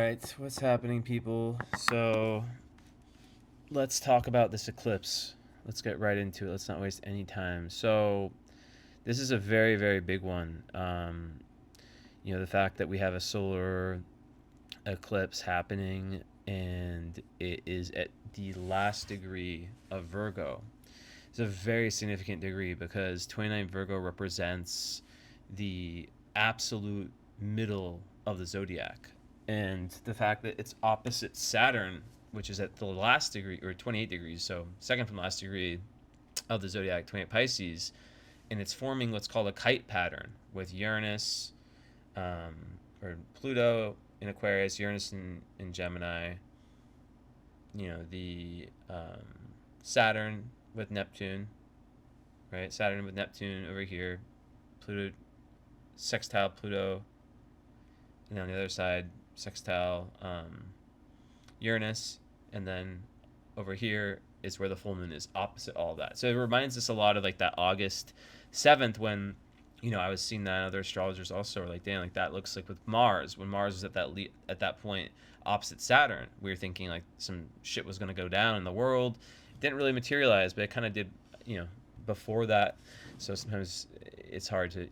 right, what's happening, people? So, let's talk about this eclipse. Let's get right into it. Let's not waste any time. So, this is a very, very big one. The fact that we have a solar eclipse happening and it is at the last degree of Virgo. It's a very significant degree because 29 Virgo represents the absolute middle of the zodiac. And the fact that it's opposite Saturn, which is at the last degree, or 28 degrees, so second from last degree of the zodiac, 28 Pisces, and it's forming what's called a kite pattern with Uranus, um, or Pluto in Aquarius, Uranus in Gemini, the Saturn with Neptune, right? Saturn with Neptune over here, Pluto, sextile Pluto, and on the other side, sextile Uranus, and then over here is where the full moon is opposite all of that. So it reminds us a lot of like that August 7th when I was seeing that other astrologers also were like, damn, like that looks like with Mars, when Mars was at that point opposite Saturn, we were thinking like some shit was going to go down in the world. It didn't really materialize, but it kind of did, before that. So sometimes it's hard to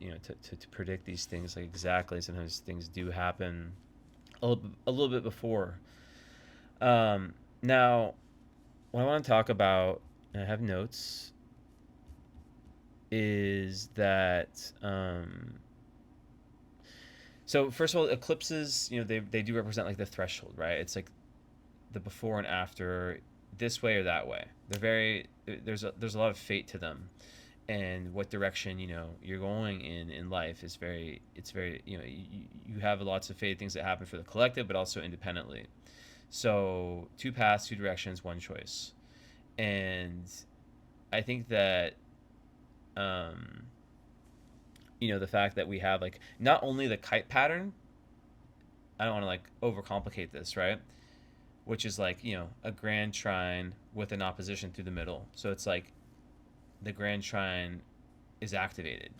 predict these things like exactly. Sometimes things do happen a little bit before. Now, what I want to talk about, and I have notes, is that so first of all, eclipses, they do represent like the threshold, right? It's like the before and after, this way or that way. There's a lot of fate to them, and what direction you're going in life is very you have lots of fate, things that happen for the collective, but also independently. So two paths, two directions, one choice. And I think that um, the fact that we have like not only the kite pattern, I don't want to like overcomplicate this, right? Which is like, a grand trine with an opposition through the middle. So it's like the grand trine is activated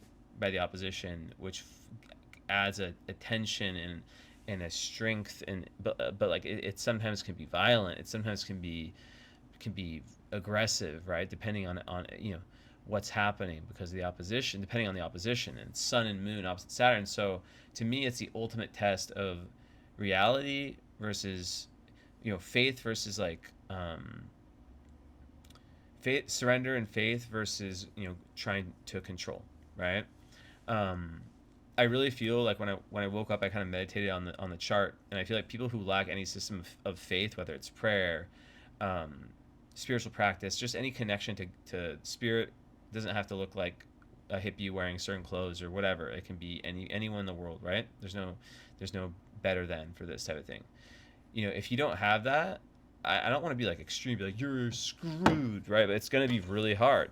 by the opposition, which adds a tension and a strength, but like it sometimes can be violent. It sometimes can be aggressive, right? Depending on what's happening, because of the opposition, depending on the opposition, and Sun and Moon opposite Saturn. So to me, it's the ultimate test of reality versus faith versus like faith, surrender, and faith versus trying to control, right? um I really feel like when I woke up, I kind of meditated on the chart, and I feel like people who lack any system of faith, whether it's prayer, um, spiritual practice, just any connection to spirit, doesn't have to look like a hippie wearing certain clothes or whatever. It can be anyone in the world, right? There's no better than for this type of thing. If you don't have that, I don't want to be like extreme, be like you're screwed, right? But it's gonna be really hard.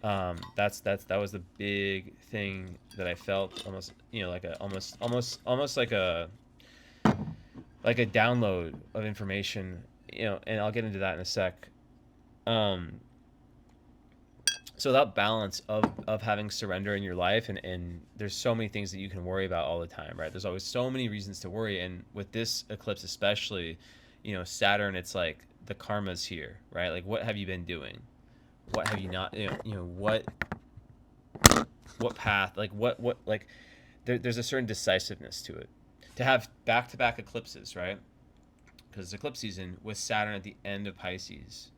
That was the big thing that I felt, almost like a almost like a download of information, and I'll get into that in a sec. um so that balance of having surrender in your life, and there's so many things that you can worry about all the time, right? There's always so many reasons to worry, and with this eclipse especially, Saturn, it's like the karma's here, right? Like, what have you been doing? What have you not, what path, like what like there's a certain decisiveness to it, to have back-to-back eclipses, right? Because it's eclipse season with Saturn at the end of Pisces,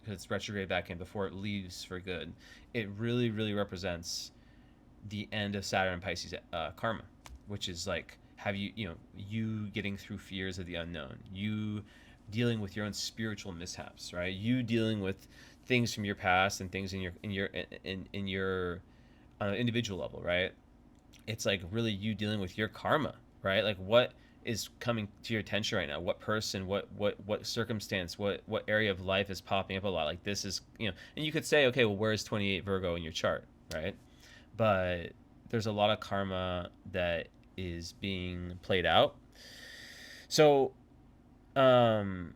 because it's retrograde back in before it leaves for good. It really, really represents the end of Saturn and Pisces karma, which is like, have you getting through fears of the unknown, you dealing with your own spiritual mishaps, right? You dealing with things from your past and things in your individual level, right? It's like really you dealing with your karma, right? Like, what is coming to your attention right now? What person, what circumstance, what area of life is popping up a lot? Like, this is, and you could say, okay, well, where's 28 Virgo in your chart, right? But there's a lot of karma that is being played out. So um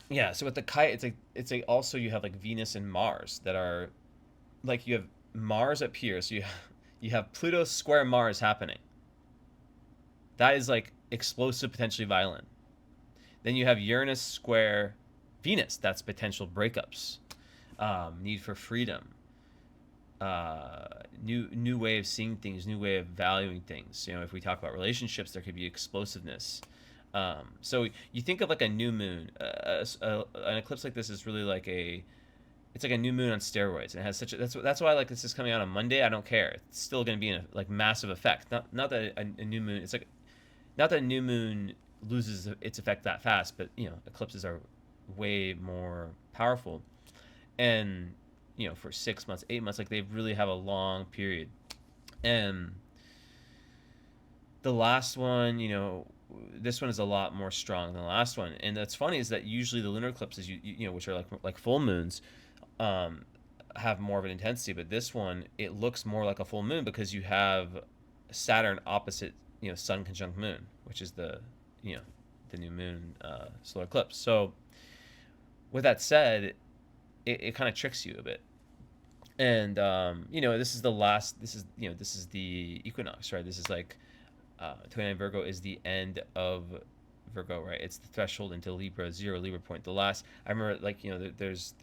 yeah, so with the kite, it's like also you have like Venus and Mars that are like, you have Mars up here, so you have Pluto square Mars happening, That is like explosive, potentially violent. Then you have Uranus square Venus. That's potential breakups, need for freedom, new way of seeing things, new way of valuing things. If we talk about relationships, there could be explosiveness. So you think of like a new moon. An eclipse like this is really like it's like a new moon on steroids, and it has such a, that's why like this is coming out on Monday. I don't care. It's still going to be in a like massive effect. Not that a new moon. It's like not that a new moon loses its effect that fast, but eclipses are way more powerful, and for 6 months, 8 months, like they really have a long period. And the last one, this one is a lot more strong than the last one. And that's funny is that usually the lunar eclipses, which are like full moons, have more of an intensity. But this one, it looks more like a full moon because you have Saturn opposite, Sun conjunct Moon, which is the new moon solar eclipse. So with that said, it kind of tricks you a bit. And this is the last. This is the equinox, right? This is like 29 Virgo is the end of Virgo, right? It's the threshold into Libra, 0 Libra point. The last, I remember, like there's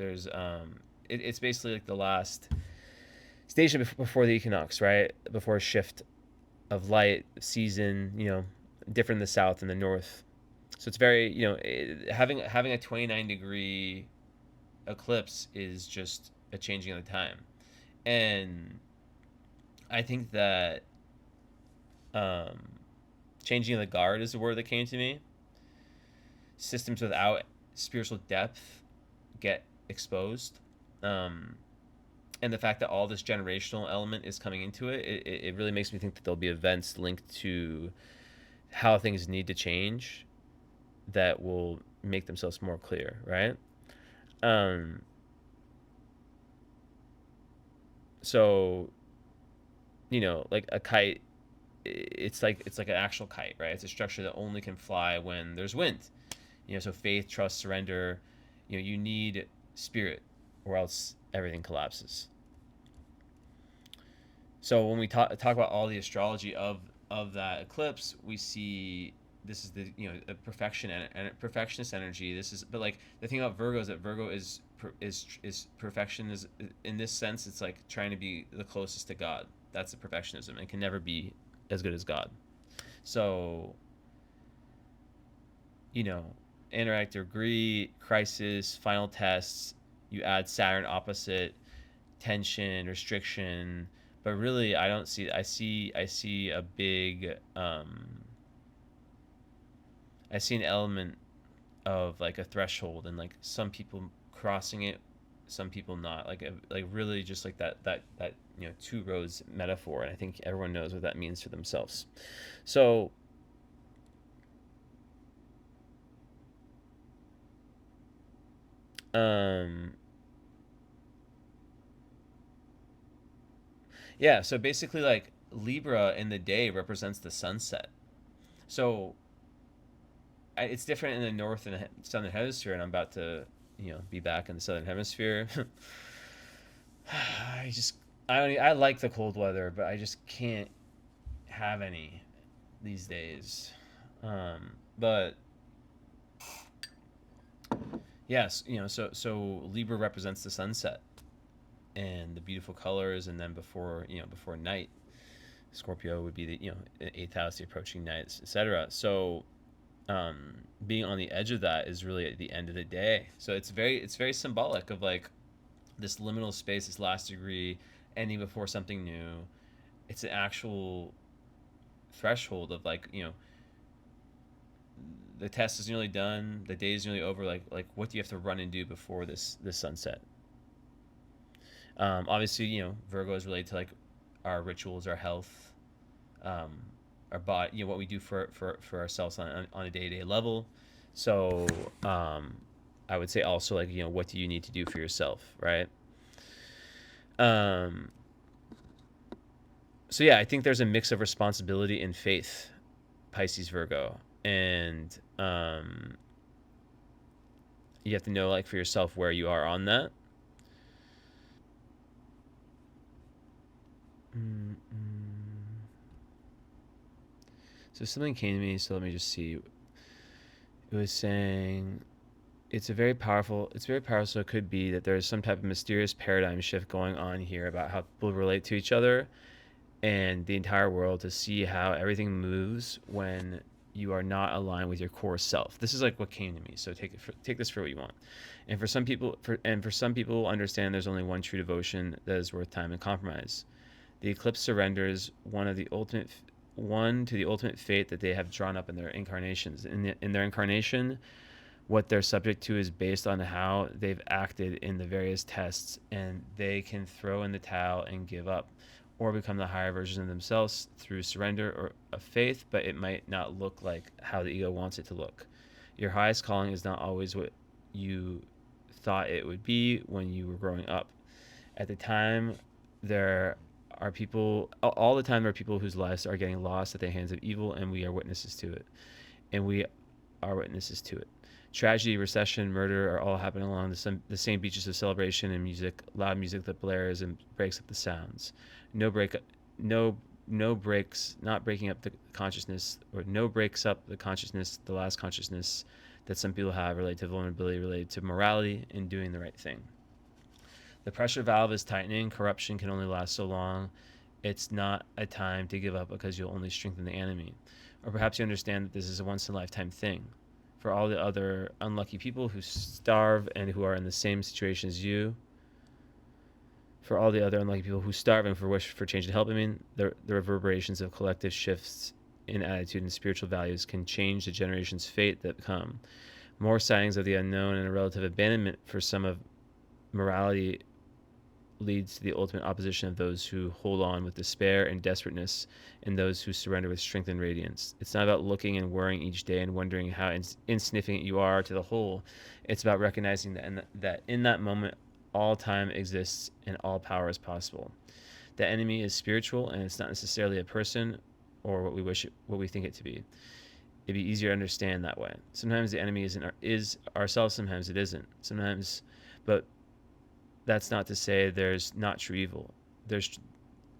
it's basically like the last station before the equinox, right? Before a shift of light season, different in the south and the north. So it's very, having a 29-degree eclipse is just a changing of the time. And I think that changing of the guard is the word that came to me. Systems without spiritual depth get exposed. And the fact that all this generational element is coming into it really makes me think that there'll be events linked to how things need to change that will make themselves more clear, right? So, like a kite, it's like an actual kite, right? It's a structure that only can fly when there's wind. So faith, trust, surrender. You need spirit, or else everything collapses. So when we talk about all the astrology of that eclipse, we see this is the a perfectionist energy. This is, but like the thing about Virgo is that Virgo is perfection is in this sense. It's like trying to be the closest to God. That's the perfectionism. It can never be as good as God. So interact or agree, crisis, final tests. You add Saturn opposite, tension, restriction. But really, I don't see. I see a big. I see an element of like a threshold, and like some people crossing it, some people not. Like really just like that two roads metaphor, and I think everyone knows what that means for themselves. So yeah, so basically like Libra in the day represents the sunset. So it's different in the north and southern hemisphere, and I'm about to be back in the southern hemisphere. I like the cold weather, but I just can't have any these days. But yes, so Libra represents the sunset and the beautiful colors, and then before night, Scorpio would be the eighth house, the approaching night, etc. So being on the edge of that is really at the end of the day. So it's very symbolic of like this liminal space, this last degree, ending before something new. It's an actual threshold of like the test is nearly done, the day is nearly over. Like what do you have to run and do before this sunset? Obviously, Virgo is related to like our rituals, our health, our body, what we do for ourselves on a day-to-day level. So I would say also like what do you need to do for yourself, right? So yeah, I think there's a mix of responsibility and faith, Pisces, Virgo, and you have to know like for yourself where you are on that. So something came to me, so let me just see. It was saying it's very powerful, so it could be that there's some type of mysterious paradigm shift going on here about how people relate to each other and the entire world, to see how everything moves when you are not aligned with your core self. This is like what came to me, so take this for what you want. And for some people understand there's only one true devotion that is worth time and compromise. The eclipse surrenders one to the ultimate fate that they have drawn up in their incarnations. In their incarnation, what they're subject to is based on how they've acted in the various tests, and they can throw in the towel and give up, or become the higher version of themselves through surrender or of faith, but it might not look like how the ego wants it to look. Your highest calling is not always what you thought it would be when you were growing up. At the time, there are people, all the time there are people whose lives are getting lost at the hands of evil, and we are witnesses to it. And we are witnesses to it. Tragedy, recession, murder are all happening along the same beaches of celebration and music, loud music that blares and breaks up the sounds. No breaks, not breaking up the consciousness, or no breaks up the consciousness, the last consciousness that some people have related to vulnerability, related to morality and doing the right thing. The pressure valve is tightening. Corruption can only last so long. It's not a time to give up because you'll only strengthen the enemy. Or perhaps you understand that this is a once-in-a-lifetime thing. For all the other unlucky people who starve and who are in the same situation as you, for all the other unlucky people who starve and wish for change and help, the reverberations of collective shifts in attitude and spiritual values can change the generation's fate that come. More sightings of the unknown and a relative abandonment for some of morality leads to the ultimate opposition of those who hold on with despair and desperateness, and those who surrender with strength and radiance. It's not about looking and worrying each day and wondering how insignificant you are to the whole. It's about recognizing that in that moment, all time exists and all power is possible. The enemy is spiritual, and it's not necessarily a person or what we think it to be. It'd be easier to understand that way. Sometimes the enemy is ourselves, sometimes it isn't. But that's not to say there's not true evil. There's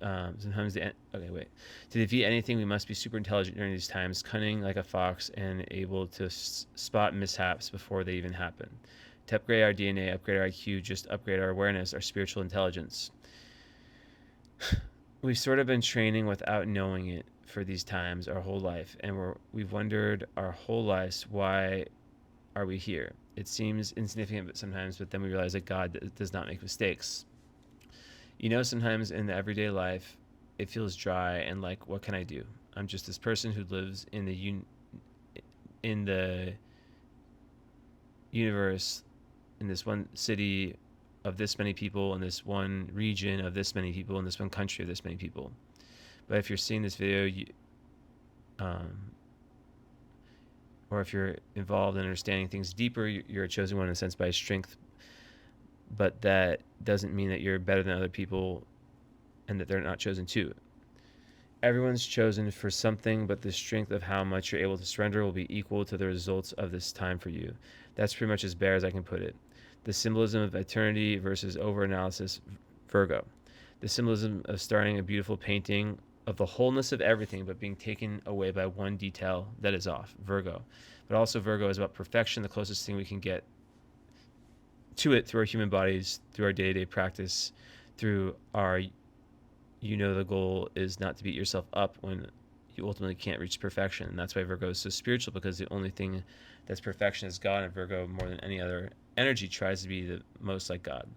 sometimes to defeat anything, we must be super intelligent during these times, cunning like a fox, and able to spot mishaps before they even happen. To upgrade our DNA, upgrade our IQ, just upgrade our awareness, our spiritual intelligence. We've sort of been training without knowing it for these times our whole life, and we've wondered our whole lives, why are we here? It seems insignificant but then we realize that God does not make mistakes. Sometimes in the everyday life, it feels dry and like, what can I do? I'm just this person who lives in the universe, in this one city of this many people, in this one region of this many people, in this one country of this many people. But if you're seeing this video, or if you're involved in understanding things deeper, you're a chosen one in a sense by strength, but that doesn't mean that you're better than other people and that they're not chosen too. Everyone's chosen for something, but the strength of how much you're able to surrender will be equal to the results of this time for you. That's pretty much as bare as I can put it. The symbolism of eternity versus over-analysis, Virgo. The symbolism of starting a beautiful painting of the wholeness of everything, but being taken away by one detail that is off, Virgo. But also Virgo is about perfection, the closest thing we can get to it through our human bodies, through our day-to-day practice, through our, the goal is not to beat yourself up when you ultimately can't reach perfection. And that's why Virgo is so spiritual, because the only thing that's perfection is God, and Virgo, more than any other energy, tries to be the most like God.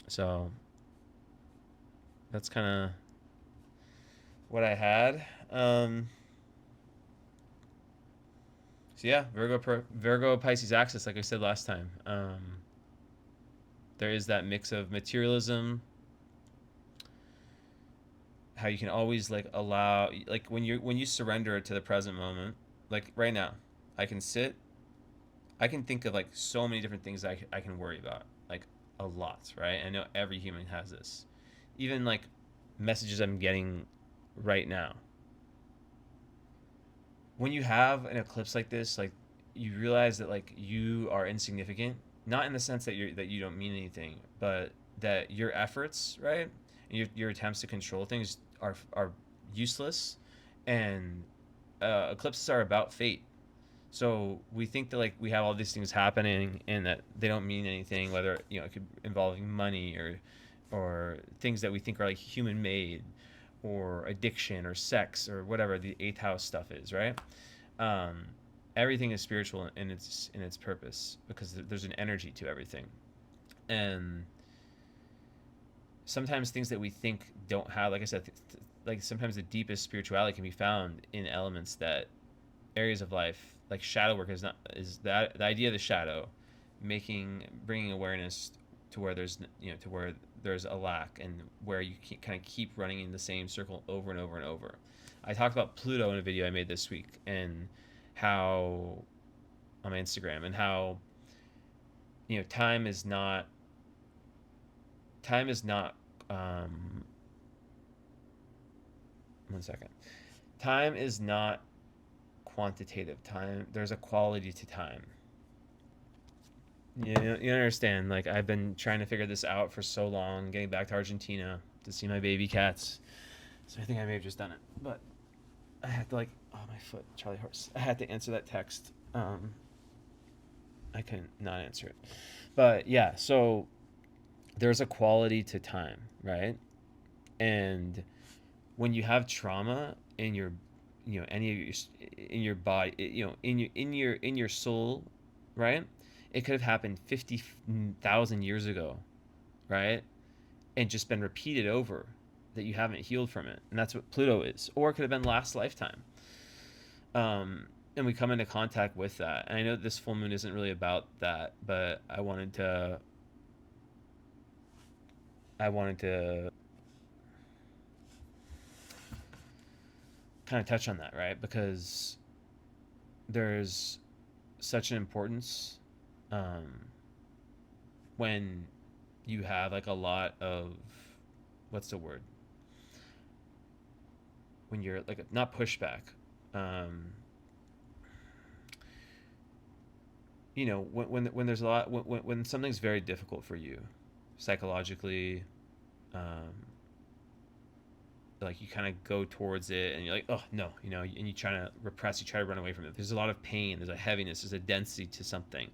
So that's kind of what I had. So yeah, Virgo Pisces axis, like I said last time. There is that mix of materialism, how you can always allow, when you surrender to the present moment, like right now, I can think of so many different things I can worry about, a lot, right? I know every human has this. Even messages I'm getting right now. When you have an eclipse like this, you realize that you are insignificant, not in the sense that you don't mean anything, but that your efforts, right, and your attempts to control things are useless, And eclipses are about fate. So we think that like we have all these things happening and that they don't mean anything, whether it could involving money or things that we think are like human made, or addiction or sex or whatever the eighth house stuff is, right? Um, Everything is spiritual in its purpose, because there's an energy to everything. And sometimes things that we think don't have, like I said, like sometimes the deepest spirituality can be found in elements that areas of life, like shadow work is that the idea of the shadow, bringing awareness to where there's a lack, and where you kind of keep running in the same circle over and over and over. I talked about Pluto in a video I made this week, and how on my Instagram, and how time is not um, one second. Time is not quantitative. Time, there's a quality to time. You understand? Like, I've been trying to figure this out for so long, getting back to Argentina to see my baby cats. So I think I may have just done it, but I had to, like, oh, my foot, Charlie horse. I had to answer that text. I couldn't not answer it, but yeah. So there's a quality to time, right? And when you have trauma in your, any of your, in your body, in your soul, right? It could have happened 50,000 years ago, right? And just been repeated over, that you haven't healed from it. And that's what Pluto is. Or it could have been last lifetime. And we come into contact with that. And I know this full moon isn't really about that, but I wanted to kind of touch on that, right? Because there's such an importance, um, when you have like a lot of, what's the word, when you're like, not pushback, um, when there's a lot, when something's very difficult for you psychologically, um, like you kind of go towards it and you're like, oh no, and you try to repress, you try to run away from it. There's a lot of pain, there's a heaviness, there's a density to something.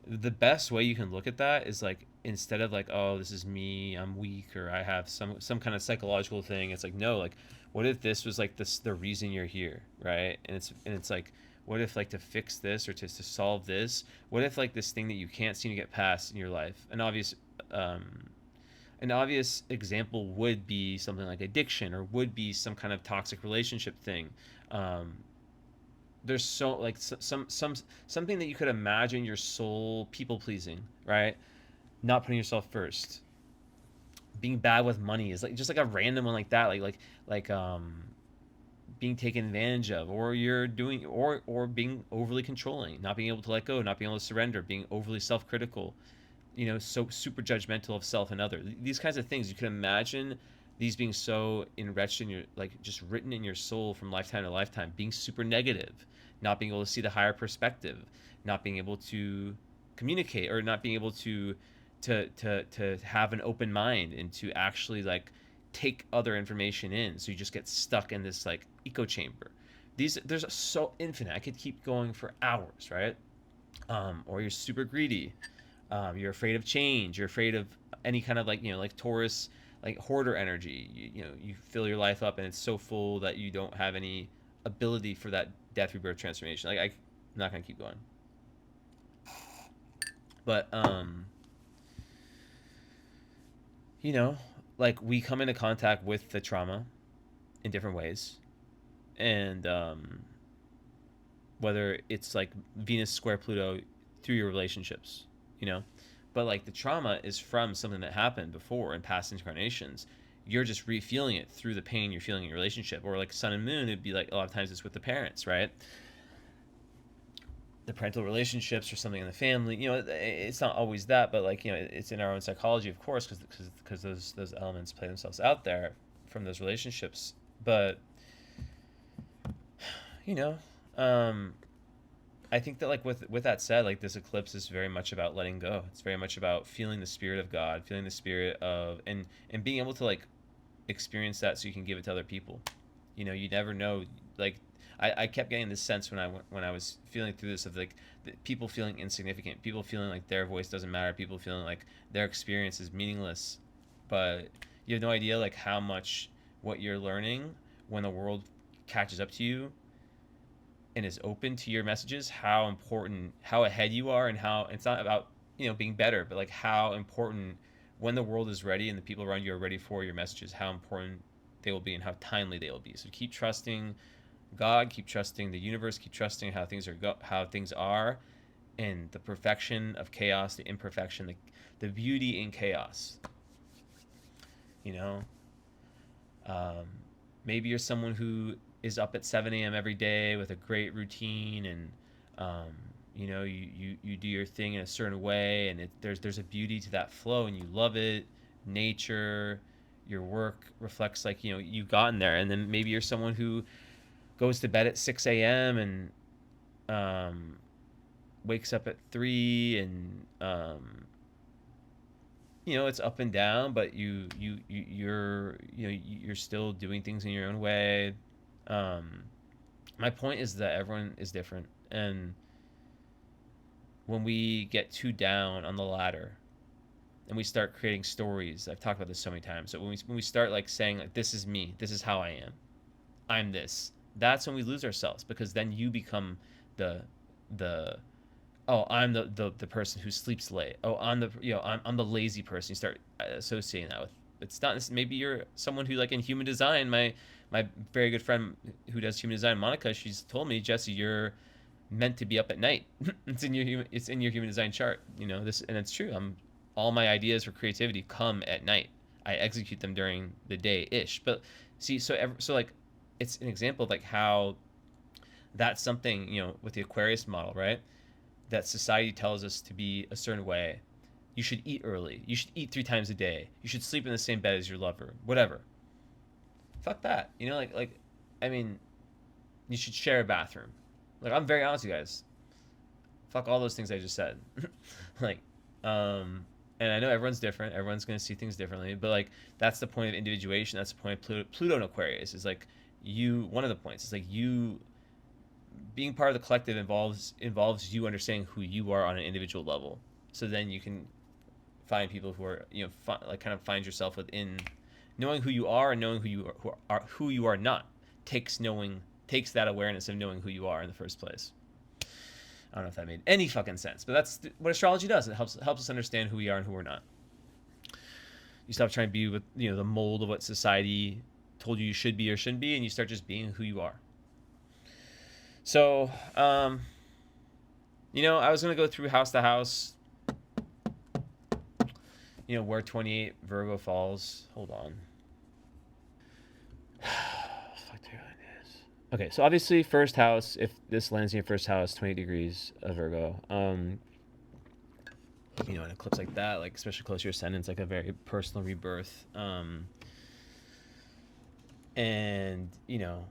The best way you can look at that is like, instead of like, oh, this is me, I'm weak, or I have some kind of psychological thing, it's like, no, like, what if this was like this, the reason you're here, right? And it's like, what if, like, to fix this, or to solve this, what if like this thing that you can't seem to get past in your life, um an obvious example would be something like addiction, or would be some kind of toxic relationship thing. um there's so, like, something that you could imagine your soul people pleasing, right? Not putting yourself first. Being bad with money is like just like a random one like that, like being taken advantage of, or you're doing, or being overly controlling, not being able to let go, not being able to surrender, being overly self-critical, so super judgmental of self and other. These kinds of things you can imagine, these being so enriched in your, like, just written in your soul from lifetime to lifetime, being super negative, not being able to see the higher perspective, not being able to communicate, or not being able to have an open mind, and to actually, like, take other information in. So you just get stuck in this, like, echo chamber. There's so infinite. I could keep going for hours, right? Or you're super greedy. You're afraid of change. You're afraid of any kind of, like, like Taurus, like hoarder energy. You fill your life up and it's so full that you don't have any ability for that death, rebirth, transformation. Like, I'm not gonna keep going. But you know, like, we come into contact with the trauma in different ways, and whether it's like Venus square Pluto through your relationships, you know, but like the trauma is from something that happened before in past incarnations. You're just re-feeling it through the pain you're feeling in your relationship, or like Sun and Moon, it'd be like a lot of times it's with the parents, right? The parental relationships, or something in the family. It's not always that, but like, it's in our own psychology, of course, because those elements play themselves out there from those relationships. But you know, um, I think that, like, with that said, like, this eclipse is very much about letting go. It's very much about feeling the spirit of God, feeling the spirit of, and being able to, like, experience that so you can give it to other people. You know, you never know. Like I kept getting this sense when I was feeling through this of like people feeling insignificant, people feeling like their voice doesn't matter, people feeling like their experience is meaningless. But you have no idea like how much what you're learning when the world catches up to you and is open to your messages, how important, how ahead you are, and how it's not about, you know, being better, but like how important when the world is ready and the people around you are ready for your messages, how important they will be and how timely they will be. So keep trusting God, keep trusting the universe, keep trusting how things are, and the perfection of chaos, the imperfection, the beauty in chaos. You know, um, maybe you're someone who is up at 7 a.m. every day with a great routine, and um, you know, you do your thing in a certain way, and there's a beauty to that flow, and you love it. Nature, your work reflects like, you know, you've gotten there. And then maybe you're someone who goes to bed at 6 a.m. and um, wakes up at 3, and you know, it's up and down, but you're still doing things in your own way. um, my point is that everyone is different, and when we get too down on the ladder and we start creating stories, I've talked about this so many times, so when we start like saying like, this is me, this is how I am, I'm this, that's when we lose ourselves, because then you become the the oh, I'm the person who sleeps late. Oh, I'm the, you know, I'm the lazy person. You start associating that with, it's not, maybe you're someone who like in human design, my very good friend who does human design, Monica, she's told me, Jesse, you're meant to be up at night. It's in your human design chart, you know this, and it's true. I'm All my ideas for creativity come at night. I execute them during the day ish. But see, so like it's an example of like how that's something, you know, with the Aquarius model, right? That society tells us to be a certain way. You should eat early. You should eat 3 times a day. You should sleep in the same bed as your lover. Whatever. Fuck that. You know, I mean, you should share a bathroom. Like, I'm very honest with you guys. Fuck all those things I just said. like, and I know everyone's different. Everyone's gonna see things differently. But like, that's the point of individuation. That's the point of Pluto and Aquarius. Is like you. One of the points is like you being part of the collective involves you understanding who you are on an individual level. So then you can find people who are, you know, like kind of find yourself within knowing who you are, and knowing who you are not takes that awareness of knowing who you are in the first place. I don't know if that made any fucking sense, but that's what astrology does. It helps us understand who we are and who we're not. You stop trying to be with, you know, the mold of what society told you should be or shouldn't be, and you start just being who you are. So, you know, I was gonna go through house to house, you know, where 28 Virgo falls. Hold on. Okay, so obviously first house, if this lands in your first house, 20 degrees of Virgo. You know, an eclipse like that, like especially close to your ascendant, like a very personal rebirth. And you know,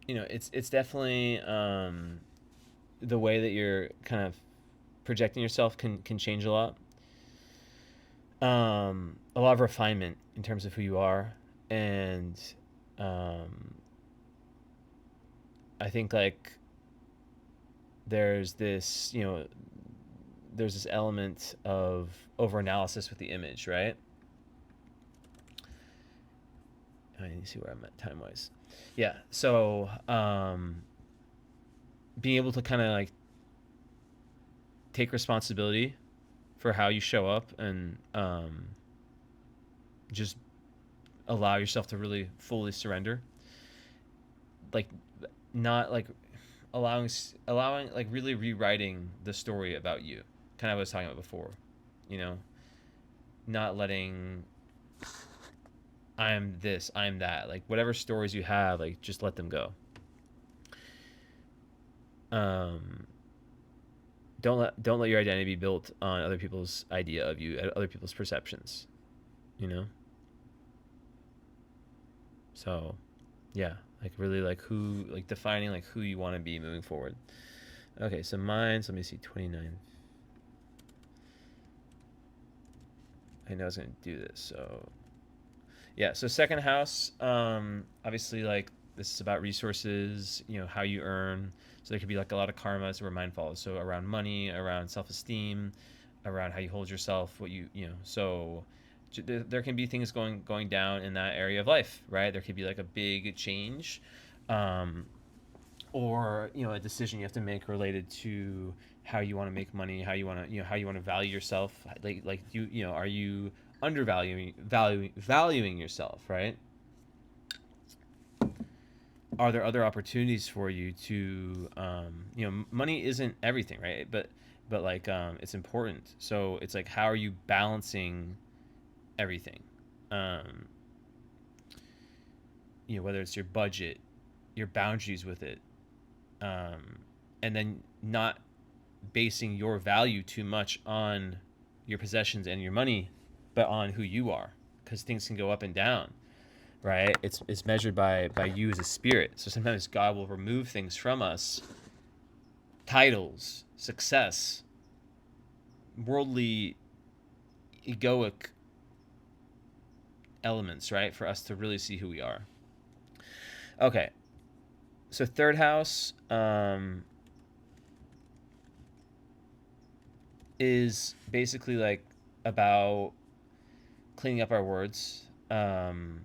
it's definitely the way that you're kind of projecting yourself can change a lot. A lot of refinement in terms of who you are, and um, I think like there's this, you know, there's this element of overanalysis with the image, right? I need to see where I'm at time wise. Yeah, so being able to kind of like take responsibility for how you show up, and just allow yourself to really fully surrender, like not like allowing like really rewriting the story about you, kind of what I was talking about before, you know, not letting I'm this, I'm that, like whatever stories you have, like just let them go. um don't let your identity be built on other people's idea of you, other people's perceptions, you know. So yeah, like really like who, like defining like who you want to be moving forward. Okay, so mine's, let me see, 29. I know I was going to do this, so yeah. So second house, obviously, like, this is about resources, how you earn. So there could be like a lot of karma, so where mine falls. So around money, around self-esteem, around how you hold yourself, what so there can be things going down in that area of life, right? There could be like a big change, um, or a decision you have to make related to how you want to make money, how you want to how you want to value yourself. Like are you valuing yourself, right? Are there other opportunities for you to money isn't everything, right? But like it's important. So it's like, how are you balancing everything? um whether it's your budget, your boundaries with it, and then not basing your value too much on your possessions and your money, but on who you are, because things can go up and down, right? It's measured by you as a spirit. So sometimes God will remove things from us, titles, success, worldly, egoic elements, right, for us to really see who we are. Okay, so third house is basically like about cleaning up our words, and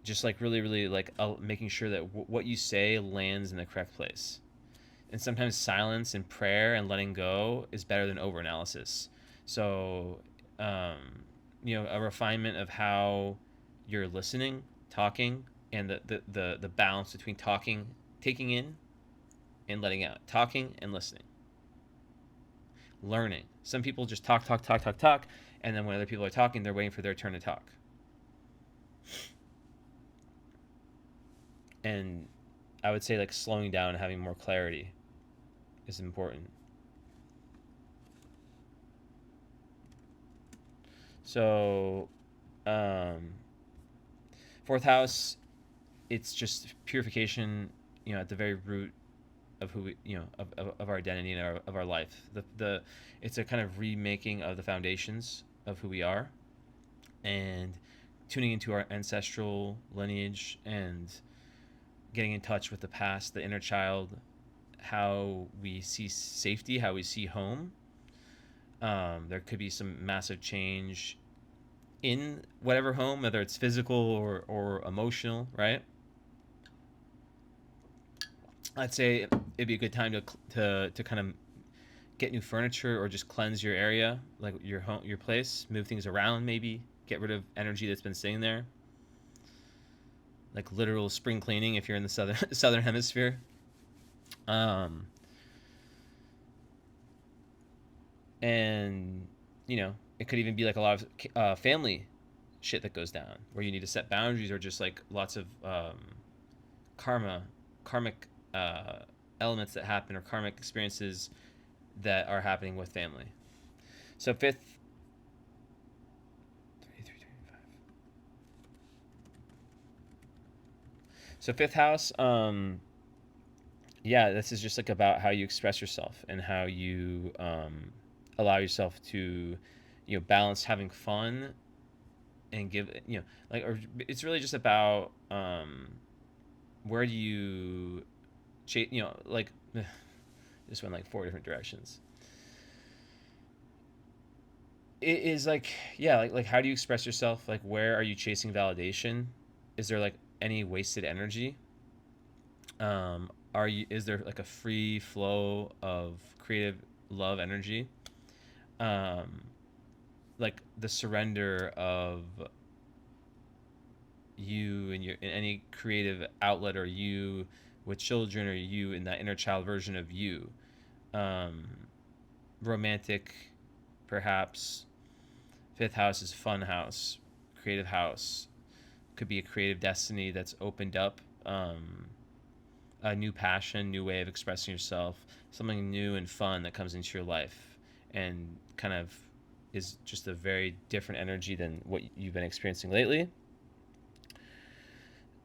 just like really, really like making sure that what you say lands in the correct place. And sometimes silence and prayer and letting go is better than overanalysis. So, a refinement of how you're listening, talking, and the balance between talking, taking in, and letting out, talking and listening, learning. Some people just talk, talk, talk, talk, talk, and then when other people are talking, they're waiting for their turn to talk. And I would say like slowing down and having more clarity is important. So, fourth house, it's just purification, at the very root of who we, of our identity and of our life. It's a kind of remaking of the foundations of who we are, and tuning into our ancestral lineage and getting in touch with the past, the inner child, how we see safety, how we see home. There could be some massive change in whatever home, whether it's physical or emotional, right? I'd say it'd be a good time to kind of get new furniture or just cleanse your area, like your home, your place, move things around, maybe get rid of energy that's been sitting there, like literal spring cleaning if you're in the southern hemisphere. Um, and it could even be like a lot of family shit that goes down where you need to set boundaries, or just like lots of karmic elements that happen, or karmic experiences that are happening with family. So fifth, 33, 35. So fifth house, yeah, this is just like about how you express yourself and how you allow yourself to balance having fun and give, like, or it's really just about where do you like this went like four different directions. It is like, yeah, like how do you express yourself? Like, where are you chasing validation? Is there like any wasted energy? Is there like a free flow of creative love energy? um like the surrender of you and your in any creative outlet, or you with children, or you in that inner child version of you. um Romantic, perhaps. Fifth house is fun house, creative house. Could be a creative destiny that's opened up, a new passion, new way of expressing yourself, something new and fun that comes into your life, and kind of is just a very different energy than what you've been experiencing lately.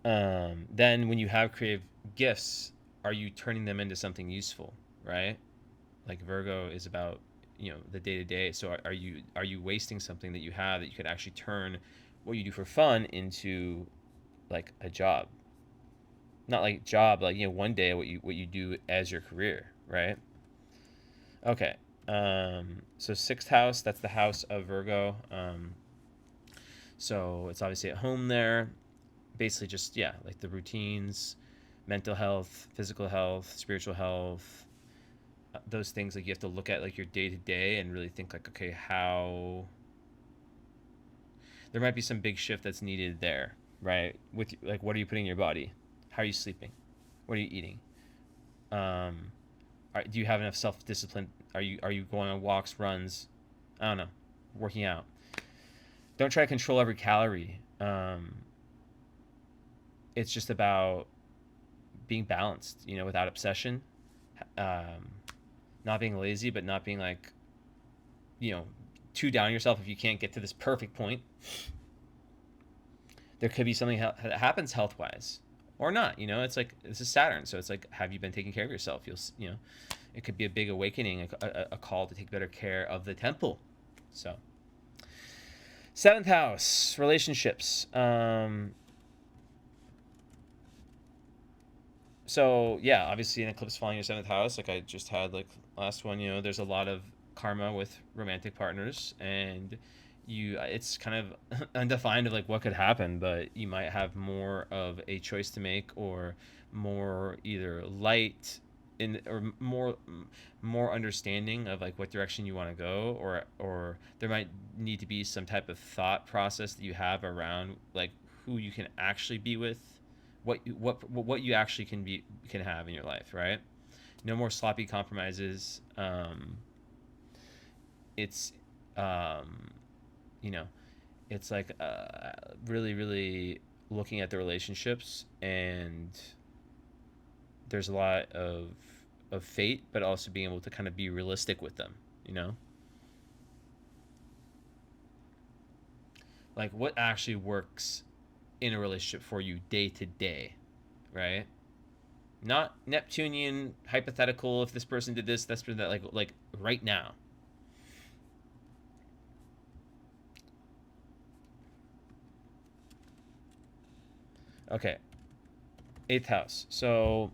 Then when you have creative gifts, are you turning them into something useful, right? Like Virgo is about, the day to day. So are you wasting something that you have that you could actually turn what you do for fun into like a job? Not like job, like one day what you do as your career, right? Okay. So sixth house, that's the house of Virgo. So it's obviously at home there. Basically, just like the routines, mental health, physical health, spiritual health, those things. Like you have to look at like your day to day and really think like, okay, how there might be some big shift that's needed there, right? With like, what are you putting in your body? How are you sleeping? What are you eating? Um, do you have enough self discipline? Are you going on walks, runs? I don't know, working out. Don't try to control every calorie. It's just about being balanced, without obsession. Um, Not being lazy, but not being like, you know, too down on yourself if you can't get to this perfect point. There could be something that happens health wise or not. It's like this is Saturn, so it's like, have you been taking care of yourself? It could be a big awakening, a call to take better care of the temple. So, seventh house, relationships. So yeah, obviously an eclipse falling in your seventh house, like I just had like last one. There's a lot of karma with romantic partners, and it's kind of undefined of like what could happen, but you might have more of a choice to make, or more either light in, or more understanding of like what direction you want to go, or there might need to be some type of thought process that you have around like who you can actually be with, what you actually can have in your life, right? No more sloppy compromises. It's you know it's like really really looking at the relationships, and there's a lot of fate, but also being able to kind of be realistic with them, like what actually works in a relationship for you day to day, right? Not Neptunian hypothetical, if this person did this, that's that, like right now. Okay, eighth house. So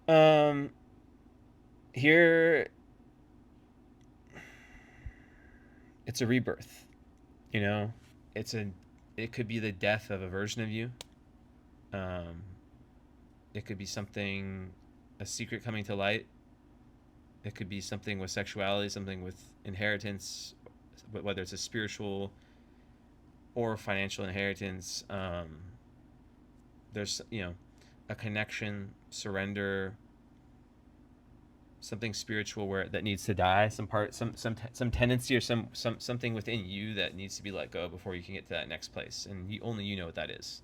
um here it's a rebirth, you know it's a it could be the death of a version of you. um it could be something, a secret coming to light. It could be something with sexuality, something with inheritance, whether it's a spiritual or financial inheritance. There's a connection, surrender, something spiritual where that needs to die, some tendency, or something within you that needs to be let go before you can get to that next place, and only you know what that is.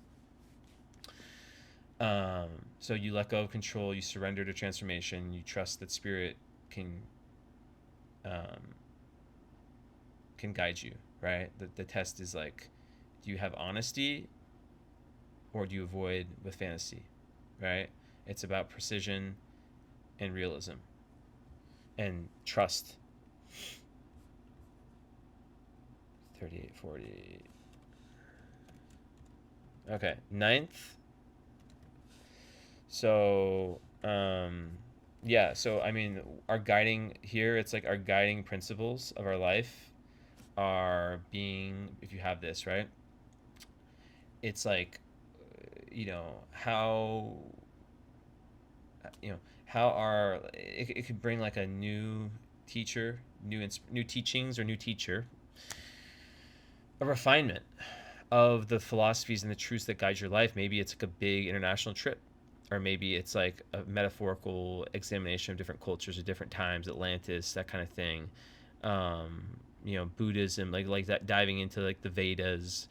So you let go of control, you surrender to transformation, you trust that spirit um, can guide you, right? The test is like, do you have honesty, or do you avoid with fantasy, right? It's about precision and realism and trust. 38, 40. Okay, ninth. So, yeah, so I mean, our guiding here, it's like our guiding principles of our life are being, if you have this, right? It's like, how, how it could bring like a new teacher, new teachings, or new teacher, a refinement of the philosophies and the truths that guide your life. Maybe it's like a big international trip, or maybe it's like a metaphorical examination of different cultures at different times, Atlantis, that kind of thing. Buddhism, like that, diving into like the Vedas,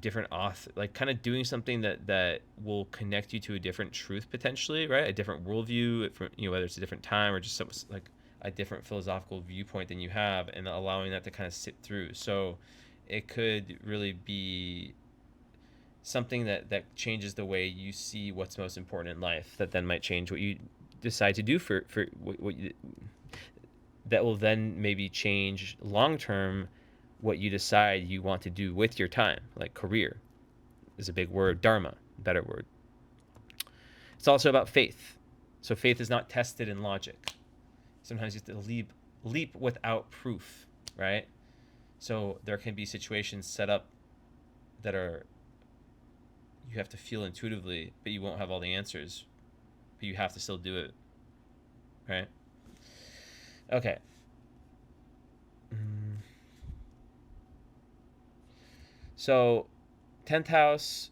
different author, like kind of doing something that will connect you to a different truth potentially, right? A different worldview, whether it's a different time or just some, like a different philosophical viewpoint than you have, and allowing that to kind of sit through. So it could really be something that changes the way you see what's most important in life, that then might change what you decide to do for what you, that will then maybe change long term what you decide you want to do with your time. Like career is a big word, dharma, better word. It's also about faith. So faith is not tested in logic. Sometimes you have to leap without proof, right? So there can be situations set up that are, you have to feel intuitively, but you won't have all the answers, but you have to still do it, right? Okay. So 10th house,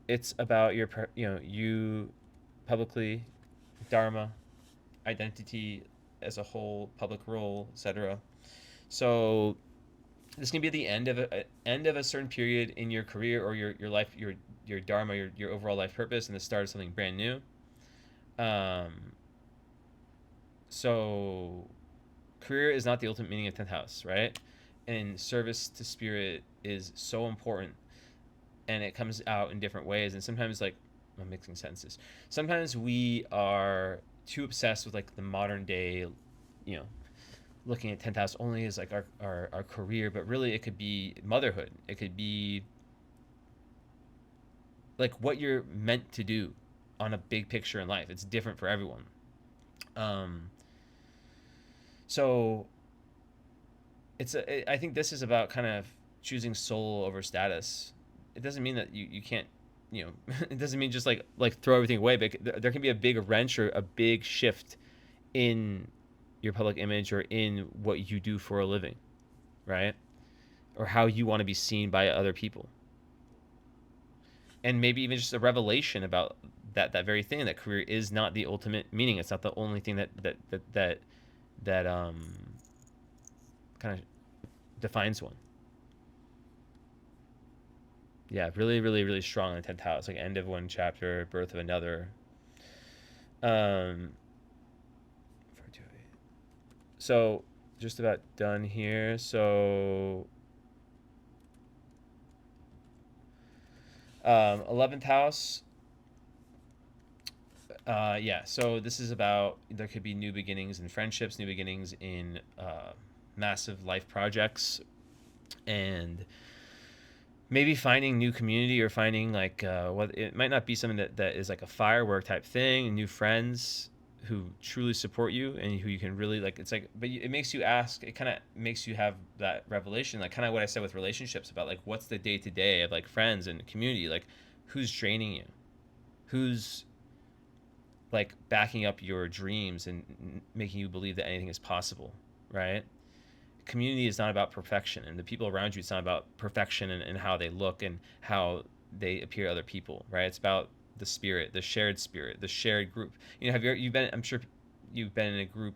it's about your, you publicly, dharma, identity as a whole, public role, etc. So this can be the end of a certain period in your career or your life, your dharma, your overall life purpose, and the start of something brand new. So career is not the ultimate meaning of 10th house, right? And service to spirit is so important, and it comes out in different ways. And sometimes, like, I'm mixing sentences. Sometimes we are too obsessed with like the modern day, looking at 10th house only as like our career, but really it could be motherhood. It could be like what you're meant to do on a big picture in life. It's different for everyone. So I think this is about kind of choosing soul over status. It doesn't mean that you can't, it doesn't mean just like throw everything away, but there can be a big wrench or a big shift in your public image or in what you do for a living, right? Or how you want to be seen by other people. And maybe even just a revelation about that very thing, that career is not the ultimate meaning. It's not the only thing that kind of defines one. Yeah, really, really, really strong in the 10th house, like end of one chapter, birth of another. So just about done here. So 11th house. Yeah, so this is about, there could be new beginnings in friendships, new beginnings in massive life projects, and maybe finding new community, or finding like what it might not be something that is like a firework type thing, new friends who truly support you and who you can really like. It's like, but it makes you ask, it kind of makes you have that revelation, like kind of what I said with relationships, about like what's the day to day of like friends and community, like who's draining you, who's like backing up your dreams and making you believe that anything is possible, right? Community is not about perfection, and the people around you, it's not about perfection and how they look and how they appear to other people, right? It's about the spirit, the shared group. Have you've been, I'm sure you've been in a group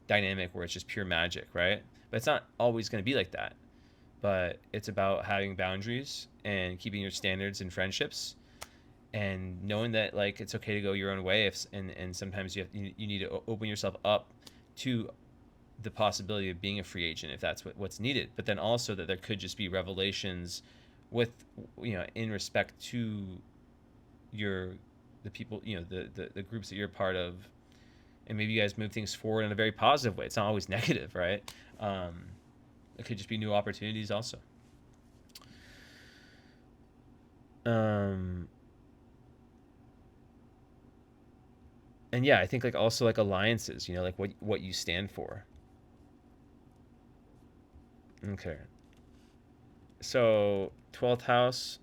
dynamic where it's just pure magic, right? But it's not always going to be like that. But it's about having boundaries and keeping your standards in friendships, and knowing that like it's okay to go your own way, and sometimes you need to open yourself up to the possibility of being a free agent if that's what's needed. But then also that there could just be revelations with, in respect to the people, the groups that you're part of, and maybe you guys move things forward in a very positive way. It's not always negative, right? It could just be new opportunities also. And yeah, I think like also like alliances, like what you stand for. Okay. So 12th house.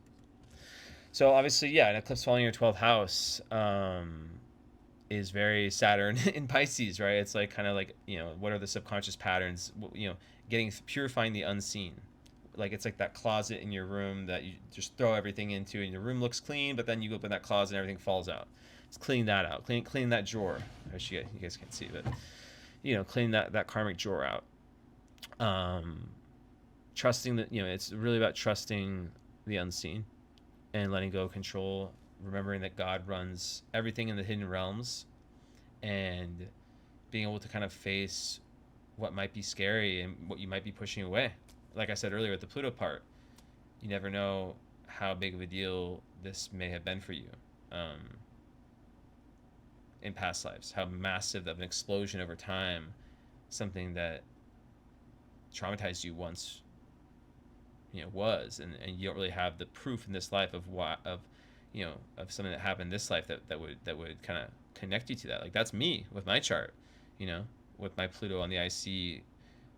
So obviously, yeah, an eclipse falling in your 12th house is very Saturn in Pisces, right? It's like kind of like, what are the subconscious patterns, purifying the unseen. Like it's like that closet in your room that you just throw everything into, and your room looks clean, but then you open that closet and everything falls out. Let's clean that out. Clean that drawer. Actually, you guys can't see, but clean that karmic drawer out. Trusting that, it's really about trusting the unseen and letting go of control, remembering that God runs everything in the hidden realms, and being able to kind of face what might be scary and what you might be pushing away. Like I said earlier with the Pluto part, you never know how big of a deal this may have been for you in past lives, how massive of an explosion over time, something that traumatized you once, was, and you don't really have the proof in this life of of something that happened in this life that would kind of connect you to that. Like, that's me with my chart, with my Pluto on the IC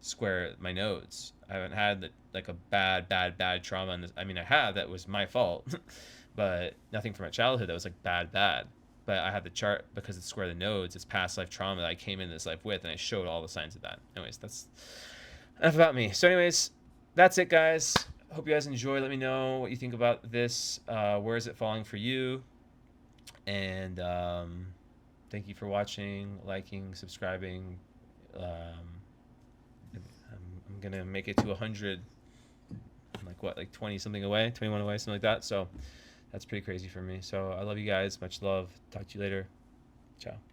square my nodes. I haven't had like a bad trauma in this. I mean, I have, that was my fault, but nothing from my childhood that was like bad. But I have the chart because it's square the nodes. It's past life trauma that I came in this life with, and I showed all the signs of that. Anyways, that's enough about me. So anyways, that's it, guys. Hope you guys enjoy. Let me know what you think about this. Where is it falling for you? And thank you for watching, liking, subscribing. I'm gonna make it to 100. Like 20 something away, 21 away, something like that. So that's pretty crazy for me. So I love you guys. Much love. Talk to you later. Ciao.